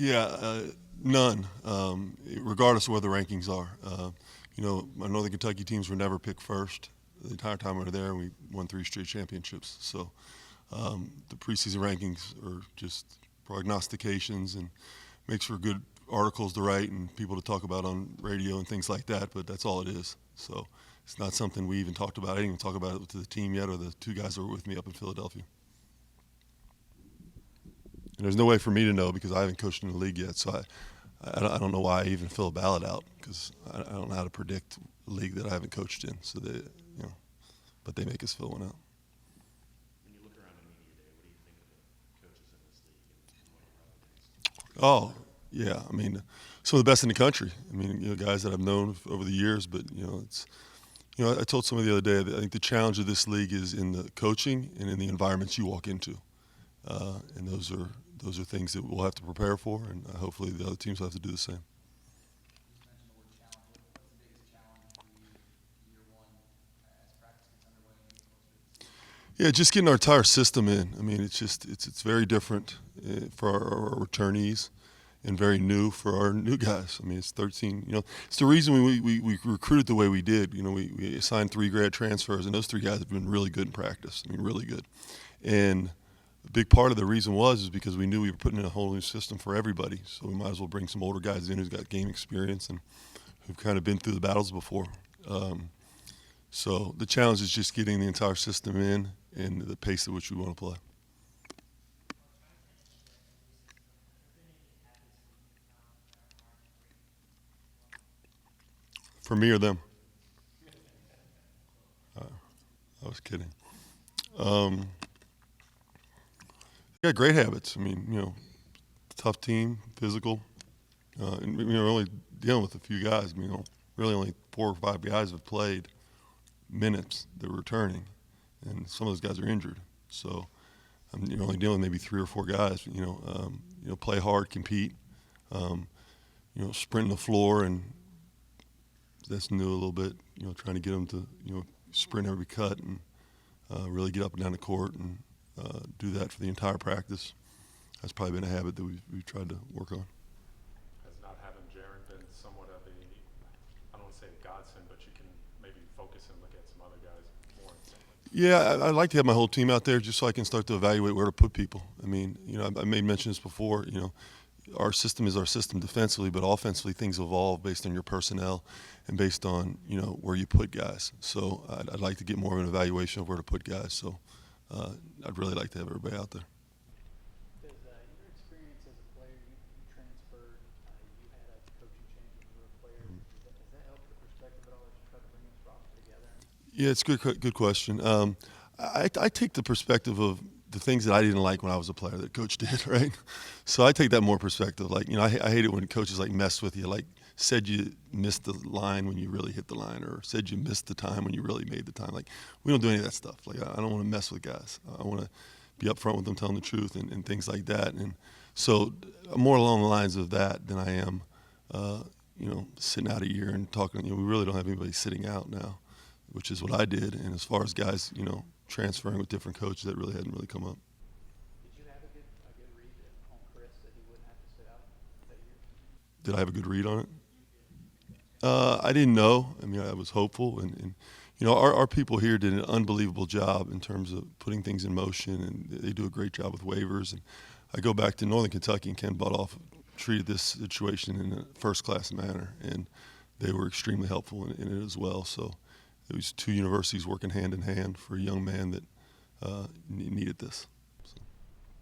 Yeah, none, regardless of where the rankings are. My Northern Kentucky teams were never picked first. The entire time we were there, we won 3 straight championships. So the preseason rankings are just prognostications and makes for good articles to write and people to talk about on radio and things like that, but that's all it is. So it's not something we even talked about. I didn't even talk about it to the team yet or the 2 guys that were with me up in Philadelphia. And there's no way for me to know because I haven't coached in the league yet. So I don't know why I even fill a ballot out because I don't know how to predict a league that I haven't coached in. So but they make us fill one out. When you look around the media day, what do you think of the coaches in this league and what you're up against? Oh, yeah. I mean, some of the best in the country. I mean, guys that I've known over the years, but I told somebody the other day that I think the challenge of this league is in the coaching and in the environments you walk into, and those are things that we'll have to prepare for, and hopefully the other teams will have to do the same. Yeah, just getting our entire system in. I mean, it's very different for our returnees and very new for our new guys. I mean, it's 13. It's the reason we recruited the way we did. We assigned 3 grad transfers, and those 3 guys have been really good in practice. I mean, really good. And a big part of the reason is because we knew we were putting in a whole new system for everybody. So we might as well bring some older guys in who's got game experience and who've kind of been through the battles before. So the challenge is just getting the entire system in and the pace at which we want to play. For me or them? I was kidding. Yeah, great habits. I mean, tough team, physical. And we're only dealing with a few guys. Really only 4 or 5 guys have played minutes. They're returning, and some of those guys are injured. So you're only dealing with maybe 3 or 4 guys. Play hard, compete. Sprint the floor, and that's new a little bit. Trying to get them to sprint every cut and really get up and down the court and do that for the entire practice. That's probably been a habit that we've tried to work on. Has not having Jaron been somewhat of a, I don't want to say a godsend, but you can maybe focus and look at some other guys more intently? Yeah, I'd like to have my whole team out there just so I can start to evaluate where to put people. I mean, I may mention this before. Our system is our system defensively, but offensively things evolve based on your personnel and based on where you put guys. So I'd like to get more of an evaluation of where to put guys. So I'd really like to have everybody out there. Does your experience as a player, you transferred, you had a coaching change when you were a player. Does that help your perspective at all as you try to bring this roster together? Yeah, it's a good question. I take the perspective of the things that I didn't like when I was a player that coach did, right? So I take that more perspective. Like, I hate it when coaches mess with you, like said you missed the line when you really hit the line, or said you missed the time when you really made the time. Like, we don't do any of that stuff. Like, I don't want to mess with guys. I want to be upfront with them, telling the truth and things like that. And so I'm more along the lines of that than I am, sitting out a year and talking. We really don't have anybody sitting out now, which is what I did. And as far as guys, transferring with different coaches, that really hadn't really come up. Did you have a good read on Chris that he wouldn't have to sit out that year? Did I have a good read on it? I didn't know. I mean, I was hopeful, and our people here did an unbelievable job in terms of putting things in motion, and they do a great job with waivers. And I go back to Northern Kentucky, and Ken Butoff treated this situation in a first-class manner, and they were extremely helpful in it as well. So it was 2 universities working hand in hand for a young man that needed this. So.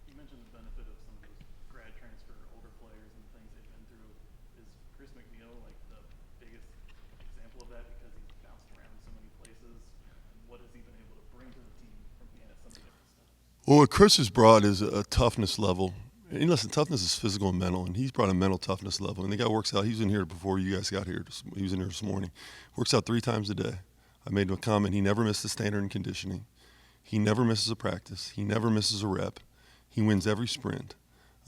You mentioned the benefit of some of those grad transfer older players and the things they've been through. Is Chris McNeil like the biggest example of that because he's bounced around so many places? And what has he been able to bring to the team from being at some of the different stuff? Well, what Chris has brought is a toughness level. And listen, toughness is physical and mental, and he's brought a mental toughness level. And the guy works out. He was in here before you guys got here. He was in here this morning. Works out 3 times a day. I made him a comment. He never misses standard in conditioning. He never misses a practice. He never misses a rep. He wins every sprint.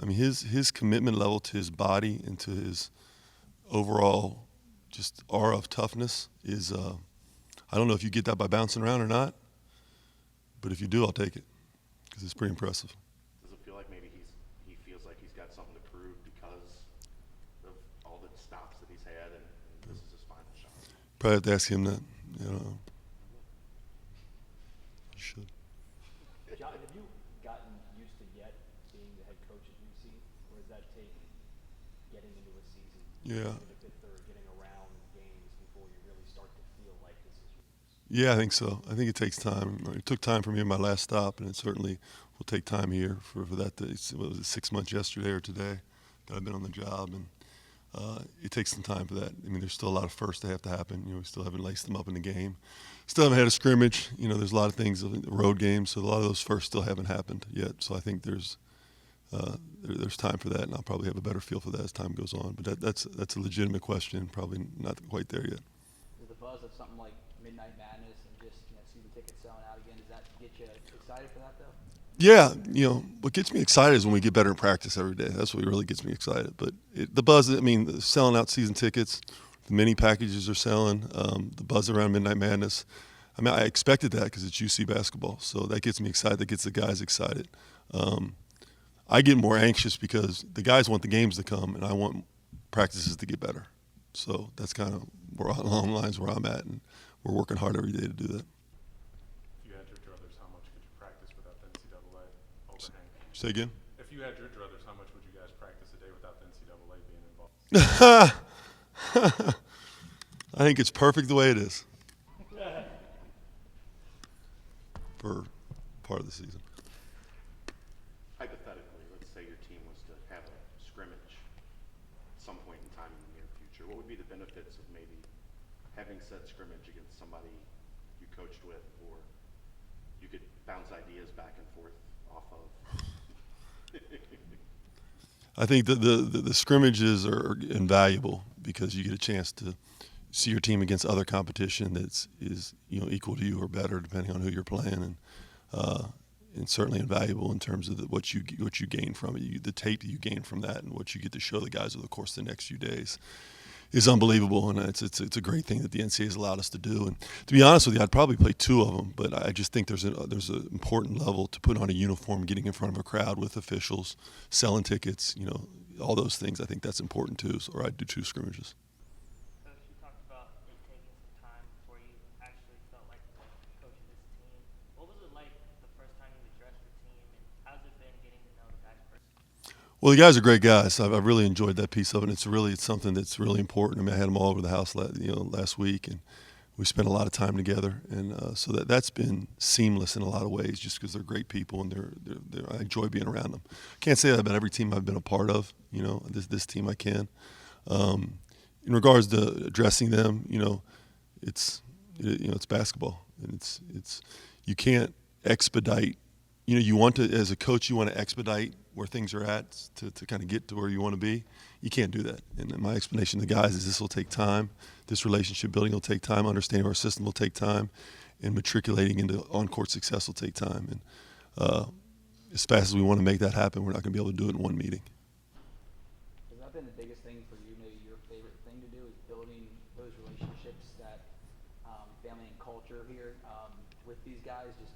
I mean, his commitment level to his body and to his overall just aura of toughness is, I don't know if you get that by bouncing around or not, but if you do, I'll take it because it's pretty impressive. Does it feel like maybe he feels like he's got something to prove because of all the stops that he's had, and this is his final shot? Probably have to ask him that. Should. John, have you gotten used to yet being the head coach at UC, or does that take getting into a season, Yeah. getting a fifth or getting around games before you really start to feel like this is yours? Yeah, I think so. I think it takes time. It took time for me in my last stop, and it certainly will take time here for that. What was it, 6 months yesterday or today that I've been on the job, and it takes some time for that. I mean, there's still a lot of firsts that have to happen. We still haven't laced them up in the game. Still haven't had a scrimmage. There's a lot of things, road games, so a lot of those firsts still haven't happened yet. So I think there's time for that, and I'll probably have a better feel for that as time goes on. But that's a legitimate question, probably not quite there yet. Is the buzz of something like Midnight Madness and just season tickets selling out again, does that get you excited for that though? Yeah, what gets me excited is when we get better in practice every day. That's what really gets me excited. But the buzz, selling out season tickets, the mini packages are selling, the buzz around Midnight Madness. I expected that because it's UC basketball. So that gets me excited. That gets the guys excited. I get more anxious because the guys want the games to come, and I want practices to get better. So that's kind of along the lines where I'm at, and we're working hard every day to do that. If you had your druthers, how much could you practice without the NCAA overhang? Say again? If you had your druthers, how much would you guys practice a day without the NCAA being involved? I think it's perfect the way it is for part of the season. Hypothetically, let's say your team was to have a scrimmage at some point in time in the near future. What would be the benefits of maybe having said scrimmage against somebody you coached with, or you could bounce ideas back and forth off of? I think the scrimmages are invaluable because you get a chance to see your team against other competition that's equal to you or better, depending on who you're playing, and certainly invaluable in terms of what you gain from it. The tape that you gain from that and what you get to show the guys over the course of the next few days is unbelievable, and it's a great thing that the NCAA has allowed us to do. And to be honest with you, I'd probably play 2 of them, but I just think there's an important level to put on a uniform, getting in front of a crowd with officials, selling tickets, all those things. I think that's important too. So I'd do 2 scrimmages. Coach, you talked about it taking some time before you actually felt like coaching this team. What was it like the first time you addressed the team, and how's it been getting to know the guys personally? Well, the guys are great guys. I've really enjoyed that piece of it. It's something that's really important. I had them all over the house last week, and we spent a lot of time together. And so that's been seamless in a lot of ways, just because they're great people, and I enjoy being around them. Can't say that about every team I've been a part of. This team I can. In regards to addressing them, it's basketball, and it's you can't expedite. You want to, as a coach, you want to expedite where things are at to kind of get to where you want to be. You can't do that. And my explanation to the guys is this will take time. This relationship building will take time. Understanding our system will take time. And matriculating into on-court success will take time. And as fast as we want to make that happen, we're not going to be able to do it in one meeting. Has that been the biggest thing for you, maybe your favorite thing to do, is building those relationships, that family and culture here with these guys, just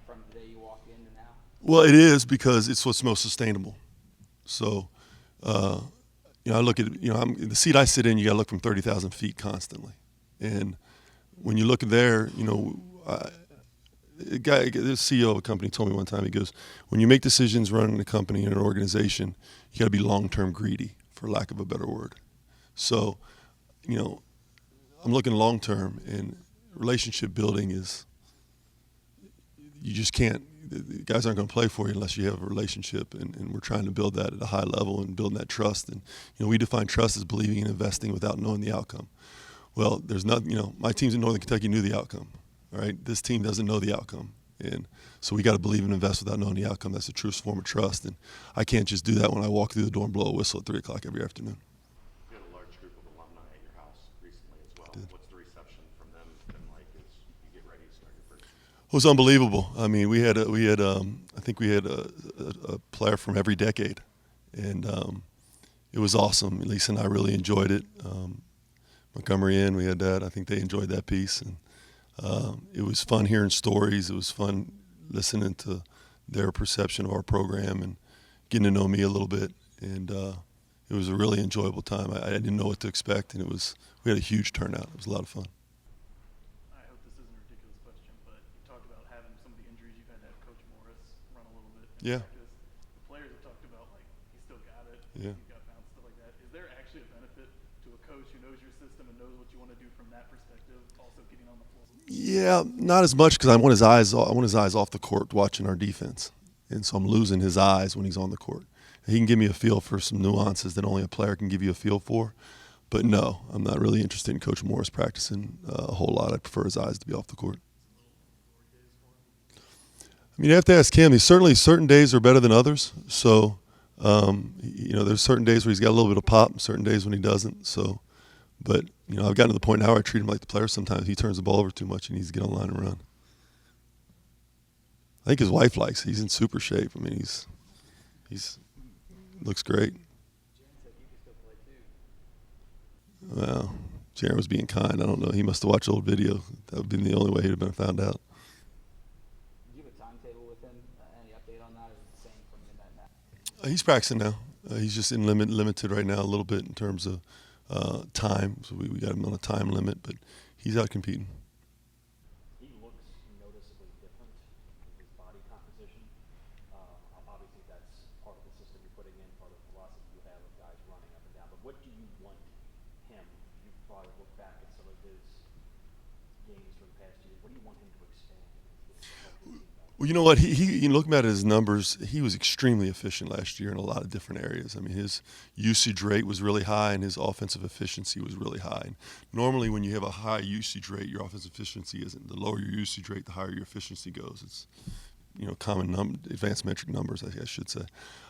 from the day you walk in to now? Well, it is, because it's what's most sustainable. So, I look at the seat I sit in. You got to look from 30,000 feet constantly, and when you look there, the CEO of a company told me one time. He goes, "When you make decisions running a company and an organization, you got to be long-term greedy, for lack of a better word." So, I'm looking long-term, and relationship building is. You just can't. The guys aren't going to play for you unless you have a relationship, and we're trying to build that at a high level and building that trust. And we define trust as believing and investing without knowing the outcome. Well, there's nothing. My teams in Northern Kentucky knew the outcome. All right, this team doesn't know the outcome, and so we got to believe and invest without knowing the outcome. That's the truest form of trust, and I can't just do that when I walk through the door and blow a whistle at 3:00 every afternoon. You had a large group of alumni at your house recently as well. What's the reception from them been like as you get ready to start your first season? It was unbelievable. I mean, I think we had a player from every decade, and it was awesome. Lisa and I really enjoyed it. Montgomery Inn, we had that. I think they enjoyed that piece, and it was fun hearing stories. It was fun listening to their perception of our program and getting to know me a little bit. And it was a really enjoyable time. I didn't know what to expect, and we had a huge turnout. It was a lot of fun. I hope this isn't a ridiculous question, but you talked about having some of the injuries you've had to have Coach Morris run a little bit in Yeah. practice. The players have talked about like he still got it, Yeah. he got bounced, stuff like that. Is there actually a benefit to a coach who knows your system and knows what you want to do from that perspective, also getting on the floor? Yeah, not as much because I want his eyes. I want his eyes off the court watching our defense, and so I'm losing his eyes when he's on the court. He can give me a feel for some nuances that only a player can give you a feel for. But no, I'm not really interested in Coach Morris practicing a whole lot. I prefer his eyes to be off the court. I mean, you have to ask him. He's certainly certain days are better than others. So, there's certain days where he's got a little bit of pop, certain days when he doesn't. So, but I've gotten to the point now where I treat him like the player. Sometimes he turns the ball over too much and he needs to get on the line and run. I think his wife likes it. He's in super shape. I mean, he's looks great. Well, Jaron was being kind. I don't know. He must have watched old video. That would have been the only way he'd have been found out. Do you have a timetable with him? Any update on that? Or is it the same from midnight now? He's practicing now. He's just in limited right now a little bit in terms of time. So we got him on a time limit, but he's out competing. He looks noticeably different in his body composition. Obviously, that's part of the system you're putting in, part of the philosophy you have of guys running up and down. But what do you want him? You probably look back at some of his games from the past year. What do you want him to expand in? Well, you know what? He looking at his numbers, he was extremely efficient last year in a lot of different areas. I mean, his usage rate was really high, and his offensive efficiency was really high. And normally, when you have a high usage rate, your offensive efficiency isn't. The lower your usage rate, the higher your efficiency goes. It's common advanced metric numbers, I should say.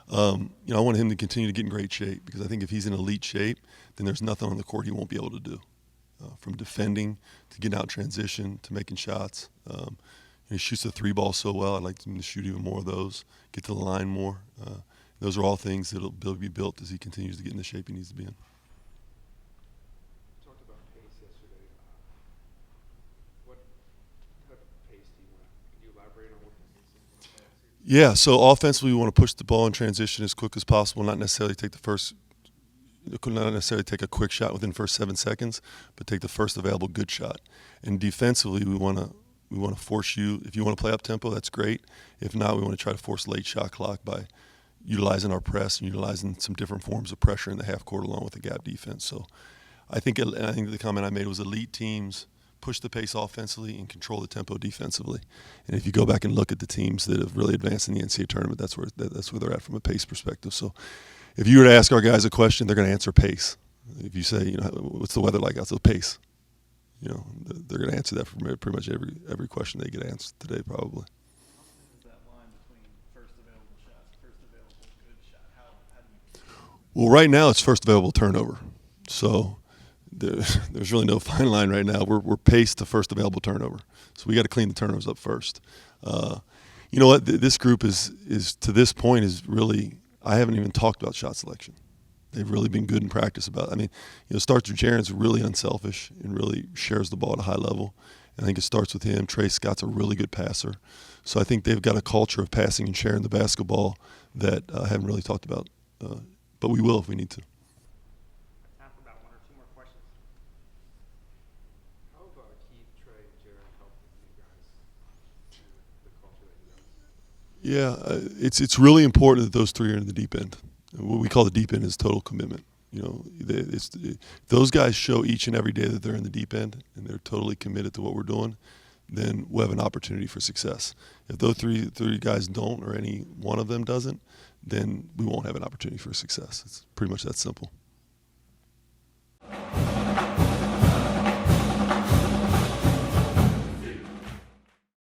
I want him to continue to get in great shape because I think if he's in elite shape, then there's nothing on the court he won't be able to do, from defending to getting out transition to making shots. He shoots the three ball so well. I'd like him to shoot even more of those, get to the line more. Those are all things that will be built as he continues to get in the shape he needs to be in. You talked about pace yesterday. What type of pace do you want? Can you elaborate on what pace you want? Yeah, so offensively, we want to push the ball in transition as quick as possible, not necessarily take a quick shot within the first 7 seconds, but take the first available good shot. And defensively, we want to force you. If you want to play up tempo, that's great. If not, we want to try to force late shot clock by utilizing our press and utilizing some different forms of pressure in the half court along with the gap defense. So I think the comment I made was elite teams push the pace offensively and control the tempo defensively. And if you go back and look at the teams that have really advanced in the NCAA tournament, that's where they're at from a pace perspective. So if you were to ask our guys a question, they're going to answer pace. If you say, what's the weather like outside? Pace. They're going to answer that for pretty much every question they get asked today, probably. Is that line between first available shots, first available good shot? How do you? Well, right now it's first available turnover. So there's really no fine line right now. We're paced to first available turnover. So we got to clean the turnovers up first. You know what? This group is to this point is really, I haven't even talked about shot selection. They've really been good in practice about it. I mean, starts with Jaron's really unselfish and really shares the ball at a high level. And I think it starts with him. Trey Scott's a really good passer. So I think they've got a culture of passing and sharing the basketball that I haven't really talked about. But we will if we need to. Time for about one or two more questions. How about Keith, Trey, and Jaron help you guys and the culture that you guys? Yeah, it's really important that those three are in the deep end. What we call the deep end is total commitment. Those guys show each and every day that they're in the deep end and they're totally committed to what we're doing, then we'll have an opportunity for success. If those three guys don't or any one of them doesn't, then we won't have an opportunity for success. It's pretty much that simple.